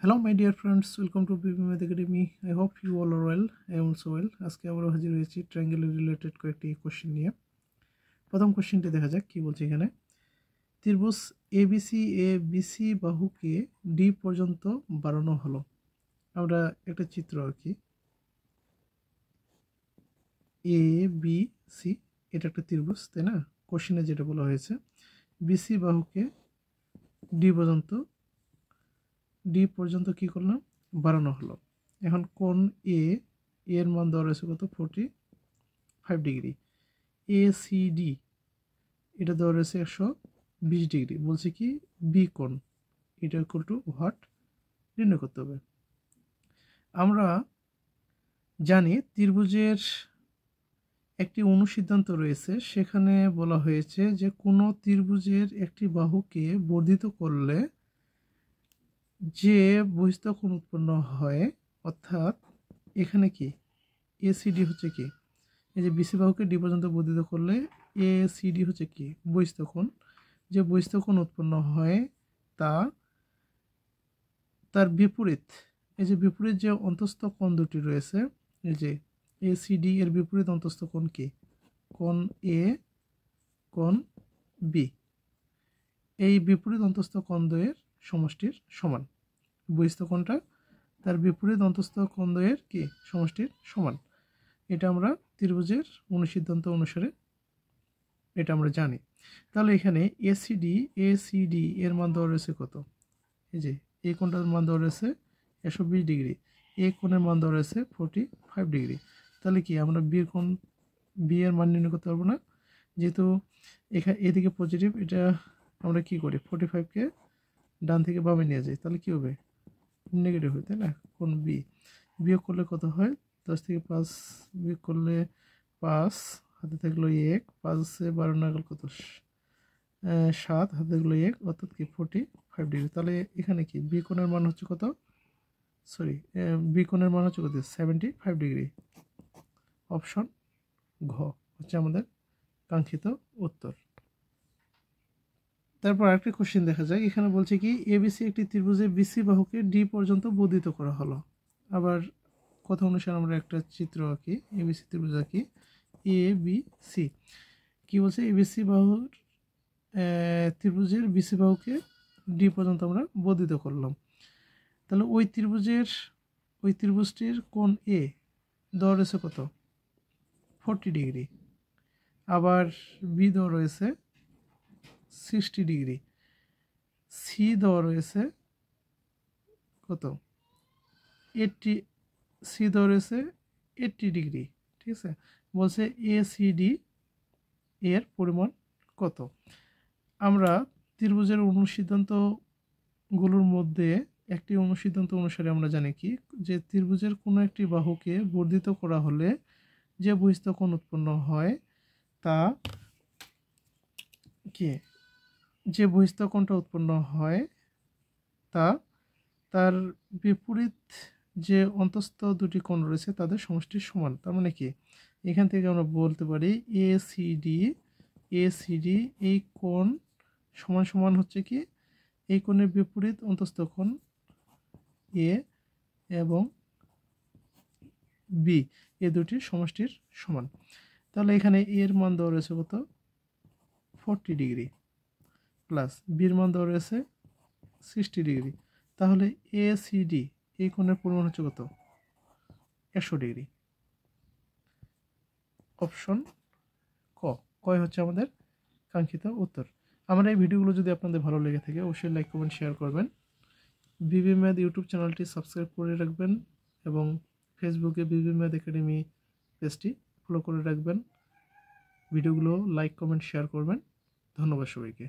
Hello my dear friends, welcome to BB Math Academy. I hope you all are well. I am also well. আজকে আমরা হাজির হয়েছি triangle related কয়েকটি question নিয়ে। প্রথম কোশ্চেনটি দেখা যাক কি বলছে এখানে। ত্রিভুজ ABC এ BC বাহুকে D পর্যন্ত বাড়ানো হলো। আমরা একটা চিত্র আঁকি। ABC এটা একটা ত্রিভুজ, তাই না? কোশ্চেনে যেটা বলা হয়েছে BC বাহুকে D পর্যন্ত কি করলাম, বাড়ানো হলো। এখন কোণ এ এর মান দেওয়া রয়েছে কত, 45 ডিগ্রি। ACD এটা দেওয়া রয়েছে 120 ডিগ্রি। বলছে কি বি কোণ এটা ইকুয়াল টু হোয়াট, নির্ণয় করতে হবে। আমরা জানি ত্রিভুজের একটি অনুসিদ্ধান্ত রয়েছে, সেখানে বলা হয়েছে যে কোনো ত্রিভুজের একটি বাহুকে বর্ধিত করলে যে বহিস্থ কোণ উৎপন্ন হয়, অর্থাৎ এখানে কি ACD হচ্ছে কি, এই যে BC বাহুকে D পর্যন্ত বর্ধিত করলে ACD হচ্ছে কি বহিস্থ কোণ। যে বহিস্থ কোণ উৎপন্ন হয় তার বিপরীত, এই যে বিপরীত যে অন্তস্থ কোণ দুটি রয়েছে, এই যে ACD এর বিপরীত অন্তস্থ কোণ কি, কোণ A, কোণ B। এই বিপরীত অন্তস্থ কোণ দ্বয়ের সমষ্টির সমান। বহিস্থ কোণটা তার বিপরীত অন্তস্থ কোণ দ্বয়ের কি সমষ্টির সমান। এটা আমরা ত্রিভুজের অনুসিদ্ধান্ত অনুসারে এটা আমরা জানি। তাহলে এখানে ACD এর মান দেওয়া রয়েছে কত, এই যে এই কোণটার মান দেওয়া রয়েছে 120 ডিগ্রি, এই কোণের মান দেওয়া রয়েছে 45 ডিগ্রি। তাহলে কি আমরা বি এর মান নির্ণয় করতে পারবো না, যেহেতু এখানে এদিকে পজিটিভ, এটা আমরা কি করি 45কে ডান থেকে বামে নিয়ে যাই, তাহলে কি হবে নেগেটিভ হয়, তাই না? কোণ বি বিয়োগ করলে কত হয়, 10 থেকে 5 বিয়োগ করলে 5, হাতে থাকলো 1, 5 12 নাগাল কত 7, হাতে থাকলো 1, অর্থাৎ কি 45 ডিগ্রি। তাহলে এখানে কি বি কোণের মান হচ্ছে কত, বি কোণের মান হচ্ছে কত 75 ডিগ্রি। অপশন ঘ হচ্ছে আমাদের কাঙ্ক্ষিত উত্তর। তারপর আরেকটি কোশ্চেন দেখা যায়, এখানে বলছে কি ABC একটি ত্রিভুজে BC বাহুকে D পর্যন্ত বর্ধিত করা হলো। আবার কথা অনুসারে আমরা একটা চিত্র আঁকি, ABC ত্রিভুজ আঁকি, ABC কি বলছে, ABC বাহুর ত্রিভুজের BC বাহুকে D পর্যন্ত আমরা বর্ধিত করলাম। তাহলে ওই ত্রিভুজটির কোণ A দেওয়া রয়েছে কত 40 ডিগ্রি, আবার B দেওয়া রয়েছে 60 ডিগ্রি, C দেওয়া রয়েছে কত 80 ডিগ্রি। ঠিক আছে, বলছে ACD এর পরিমাণ কত। আমরা ত্রিভুজের অনুসিদ্ধান্তগুলোর মধ্যে একটি অনুসিদ্ধান্ত অনুসারে আমরা জানি কি, যে ত্রিভুজের কোনো একটি বাহুকে বর্ধিত করা হলে যে বহিস্থ কোণ উৎপন্ন হয় তা কি, যে বহিস্থ কোণটা উৎপন্ন হয় তার বিপরীত যে অন্তস্থ দুটি কোণ রয়েছে তাদের সমষ্টির সমান। তার মানে কি এখান থেকে আমরা বলতে পারি ACD এই কোণ সমান সমান হচ্ছে কি এই কোণের বিপরীত অন্তস্থ কোণ A এবং B, এই দুটির সমষ্টির সমান। তাহলে এখানে A এর মান দেওয়া রয়েছে কত 40 ডিগ্রি, প্লাস B এর মান দেওয়া রয়েছে 60 ডিগ্রি। তাহলে ACD এই কোণের পরিমাণ হচ্ছে কত 100 ডিগ্রি। অপশন কয় হচ্ছে আমাদের কাঙ্ক্ষিত উত্তর। আমার এই ভিডিওগুলো যদি আপনাদের ভালো লেগে থাকে অবশ্যই লাইক কমেন্ট শেয়ার করবেন। বিবি ম্যাথ ইউটিউব চ্যানেলটি সাবস্ক্রাইব করে রাখবেন এবং ফেসবুকে বিবি ম্যাথ একাডেমি পেজটি ফলো করে রাখবেন। ভিডিওগুলো লাইক কমেন্ট শেয়ার করবেন। ধন্যবাদ সবাইকে।